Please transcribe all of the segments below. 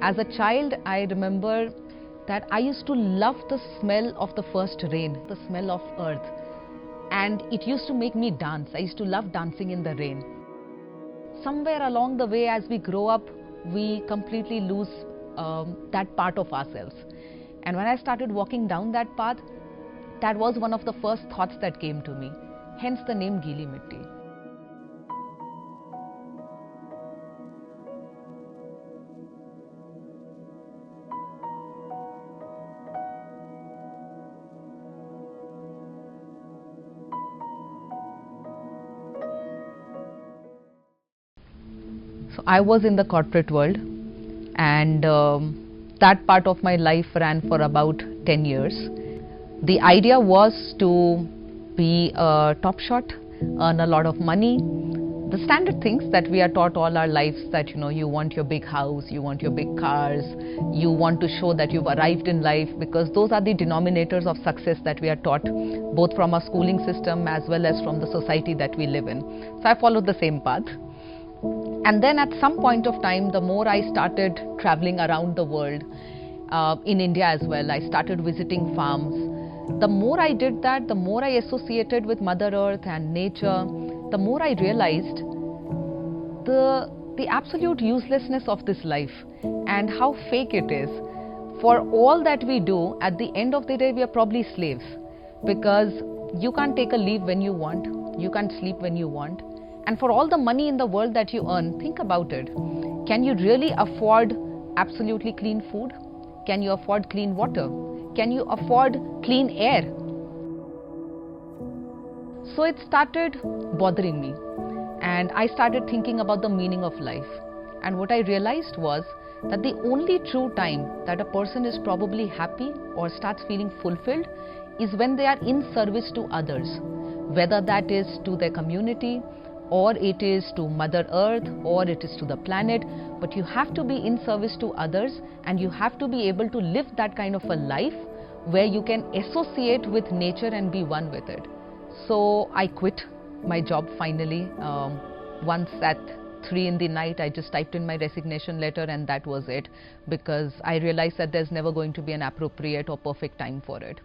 As a child, I remember that I used to love the smell of the first rain, the smell of earth, and it used to make me dance. I used to love dancing in the rain. Somewhere along the way, as we grow up, we completely lose that part of ourselves. And when I started walking down that path, that was one of the first thoughts that came to me, hence the name Gili Mitti. So I was in the corporate world, and that part of my life ran for about 10 years. The idea was to be a top shot, earn a lot of money, the standard things that we are taught all our lives, that you want your big house, you want your big cars, you want to show that you've arrived in life, because those are the denominators of success that we are taught both from our schooling system as well as from the society that we live in. So I followed the same path. And then at some point of time, the more I started traveling around the world, in India as well, I started visiting farms. The more I did that, the more I associated with Mother Earth and nature, the more I realized the absolute uselessness of this life and how fake it is. For all that we do, at the end of the day, we are probably slaves, because you can't take a leave when you want, you can't sleep when you want. And for all the money in the world that you earn, think about it. Can you really afford absolutely clean food? Can you afford clean water? Can you afford clean air? So it started bothering me, and I started thinking about the meaning of life. And what I realized was that the only true time that a person is probably happy or starts feeling fulfilled is when they are in service to others, whether that is to their community, or it is to Mother Earth, or it is to the planet. But you have to be in service to others, and you have to be able to live that kind of a life where you can associate with nature and be one with it. So I quit my job finally. Once at 3 in the night, I just typed in my resignation letter, and that was it, because I realized that there's never going to be an appropriate or perfect time for it.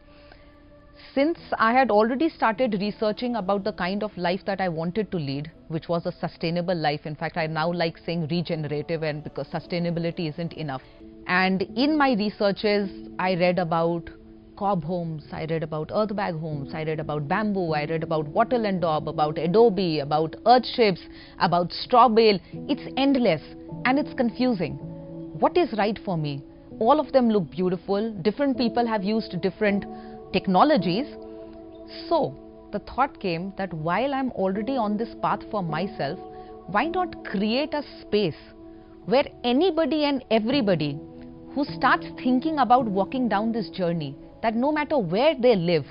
Since I had already started researching about the kind of life that I wanted to lead, which was a sustainable life. In fact, I now like saying regenerative, and because sustainability isn't enough. And in my researches, I read about cob homes, I read about earthbag homes, I read about bamboo, I read about wattle and daub, about adobe, about earth ships, about straw bale. It's endless and it's confusing. What is right for me? All of them look beautiful. Different people have used different technologies. So the thought came that while I'm already on this path for myself, why not create a space where anybody and everybody who starts thinking about walking down this journey, that no matter where they live,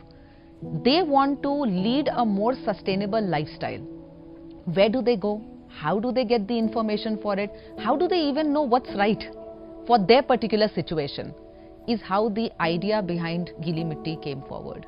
they want to lead a more sustainable lifestyle. Where do they go? How do they get the information for it? How do they even know what's right for their particular situation? Is how the idea behind Gili Mitti came forward.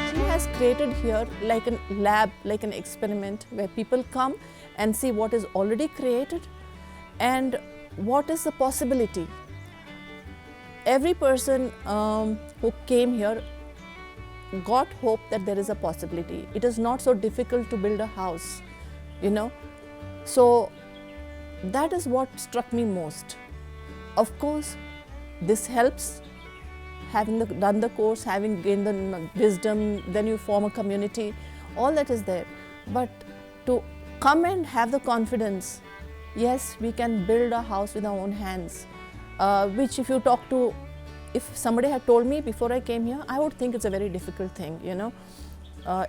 She has created here like a lab, like an experiment, where people come and see what is already created and what is the possibility. Every person who came here got hope that there is a possibility. It is not so difficult to build a house, So that is what struck me most. Of course, this helps, having done the course, having gained the wisdom, then you form a community, all that is there. But to come and have the confidence, yes, we can build a house with our own hands, which if somebody had told me before I came here, I would think it's a very difficult thing,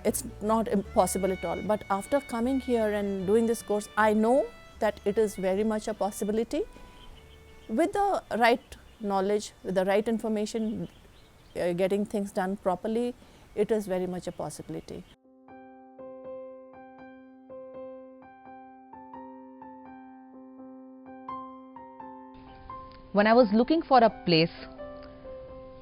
It's not impossible at all. But after coming here and doing this course, I know that it is very much a possibility. With the right knowledge, with the right information, getting things done properly, it is very much a possibility. When I was looking for a place,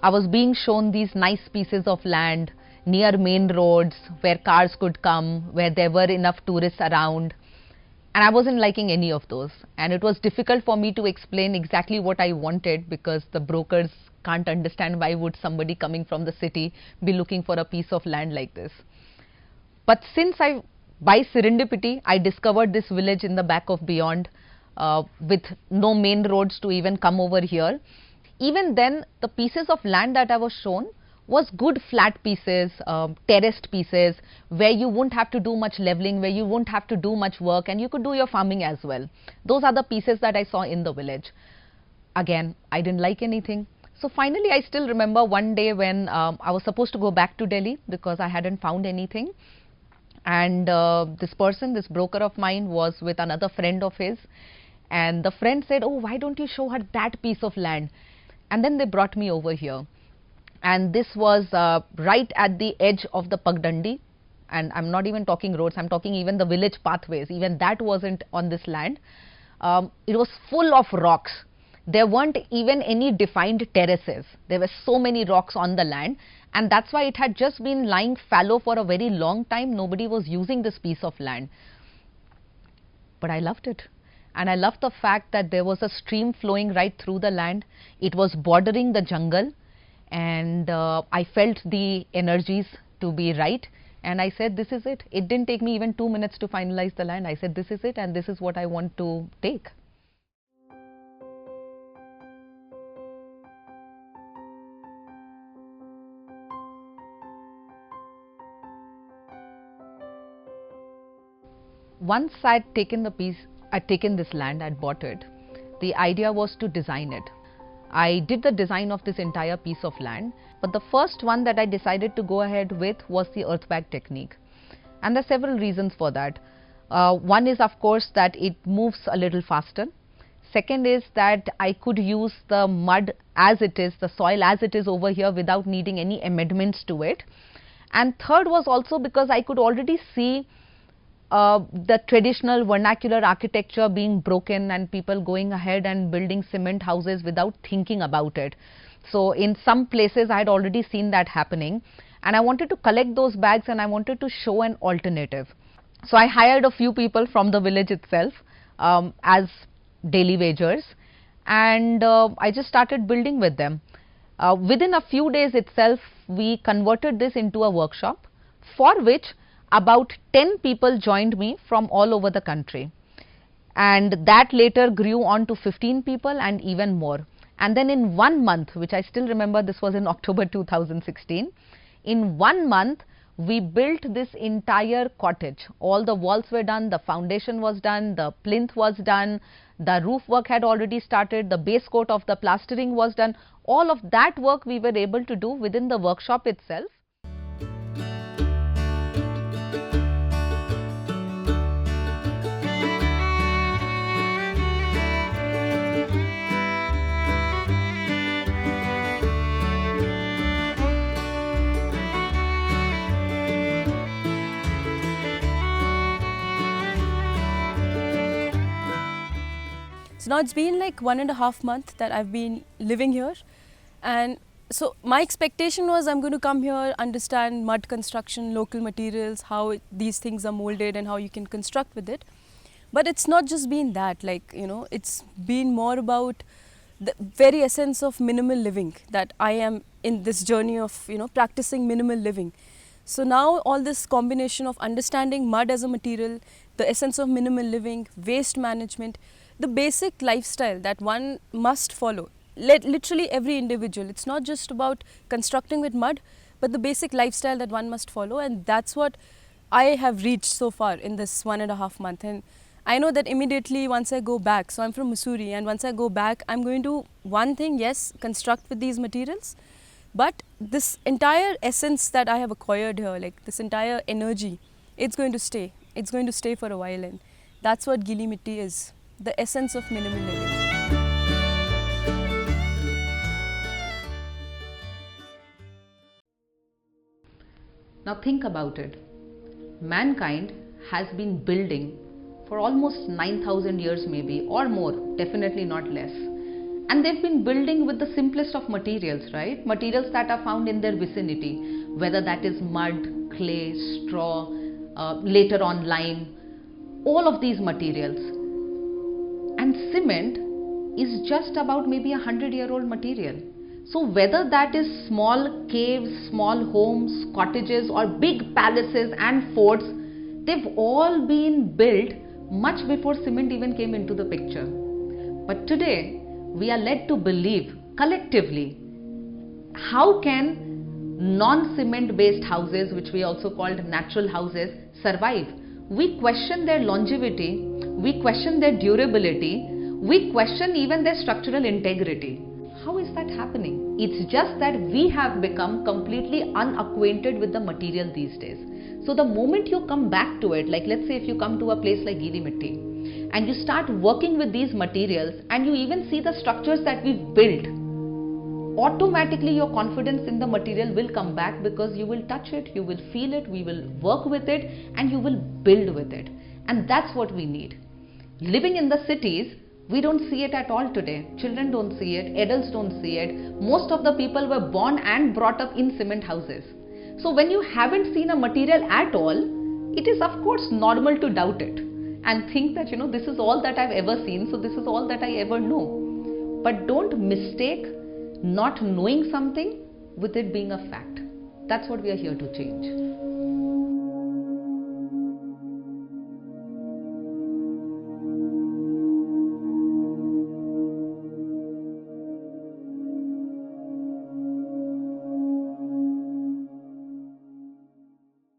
I was being shown these nice pieces of land near main roads where cars could come, where there were enough tourists around, and I wasn't liking any of those. And it was difficult for me to explain exactly what I wanted, because the brokers can't understand why would somebody coming from the city be looking for a piece of land like this. But since by serendipity, I discovered this village in the back of Beyond, with no main roads to even come over here. Even then, the pieces of land that I was shown was good flat pieces, terraced pieces, where you wouldn't have to do much leveling, where you wouldn't have to do much work, and you could do your farming as well. Those are the pieces that I saw in the village. Again, I didn't like anything. So finally, I still remember one day when I was supposed to go back to Delhi because I hadn't found anything. And this broker of mine, was with another friend of his. And the friend said, "Oh, why don't you show her that piece of land?" And then they brought me over here. And this was right at the edge of the Pagdandi. And I'm not even talking roads, I'm talking even the village pathways. Even that wasn't on this land. It was full of rocks. There weren't even any defined terraces. There were so many rocks on the land. And that's why it had just been lying fallow for a very long time. Nobody was using this piece of land. But I loved it. And I loved the fact that there was a stream flowing right through the land. It was bordering the jungle. And I felt the energies to be right. And I said, this is it. It didn't take me even 2 minutes to finalize the land. I said, this is it, and this is what I want to take. Once I'd taken this land, I'd bought it. The idea was to design it. I did the design of this entire piece of land, but the first one that I decided to go ahead with was the earth bag technique. And there are several reasons for that. One is, of course, that it moves a little faster. Second is that I could use the mud as it is, the soil as it is over here, without needing any amendments to it. And third was also because I could already see the traditional vernacular architecture being broken and people going ahead and building cement houses without thinking about it. So in some places I had already seen that happening, and I wanted to collect those bags and I wanted to show an alternative. So I hired a few people from the village itself as daily wagers, and I just started building with them. Within a few days itself, we converted this into a workshop, for which about 10 people joined me from all over the country, and that later grew on to 15 people and even more. And then in 1 month, which I still remember, this was in October 2016, in 1 month we built this entire cottage. All the walls were done, the foundation was done, the plinth was done, the roof work had already started, the base coat of the plastering was done. All of that work we were able to do within the workshop itself. So now it's been like 1.5 months that I've been living here, and so my expectation was I'm going to come here, understand mud construction, local materials, how these things are molded and how you can construct with it. But it's not just been that, like, you know, it's been more about the very essence of minimal living that I am in this journey of, you know, practicing minimal living. So now all this combination of understanding mud as a material, the essence of minimal living, waste management, the basic lifestyle that one must follow. Literally every individual. It's not just about constructing with mud, but the basic lifestyle that one must follow, and that's what I have reached so far in this 1.5 months. And I know that immediately once I go back, so I'm from Mussoorie, and once I go back, I'm going to, one thing, yes, construct with these materials, but this entire essence that I have acquired here, like this entire energy, it's going to stay. It's going to stay for a while, and that's what Gili Mitti is, the essence of minimal living. Now think about it. Mankind has been building for almost 9,000 years maybe, or more, definitely not less. And they've been building with the simplest of materials, right? Materials that are found in their vicinity, whether that is mud, clay, straw, later on lime, all of these materials. And cement is just about maybe 100-year-old material. So whether that is small caves, small homes, cottages, or big palaces and forts, they've all been built much before cement even came into the picture. But today, we are led to believe collectively, how can non-cement based houses, which we also called natural houses, survive? We question their longevity, we question their durability, we question even their structural integrity. How is that happening? It's just that we have become completely unacquainted with the material these days. So the moment you come back to it, like let's say if you come to a place like Giri Mitti and you start working with these materials and you even see the structures that we've built, automatically your confidence in the material will come back, because you will touch it, you will feel it, we will work with it, and you will build with it. And that's what we need. Living in the cities, we don't see it at all today. Children don't see it, adults don't see it. Most of the people were born and brought up in cement houses. So when you haven't seen a material at all, it is of course normal to doubt it and think that, this is all that I've ever seen, so this is all that I ever know. But don't mistake not knowing something with it being a fact. That's what we are here to change.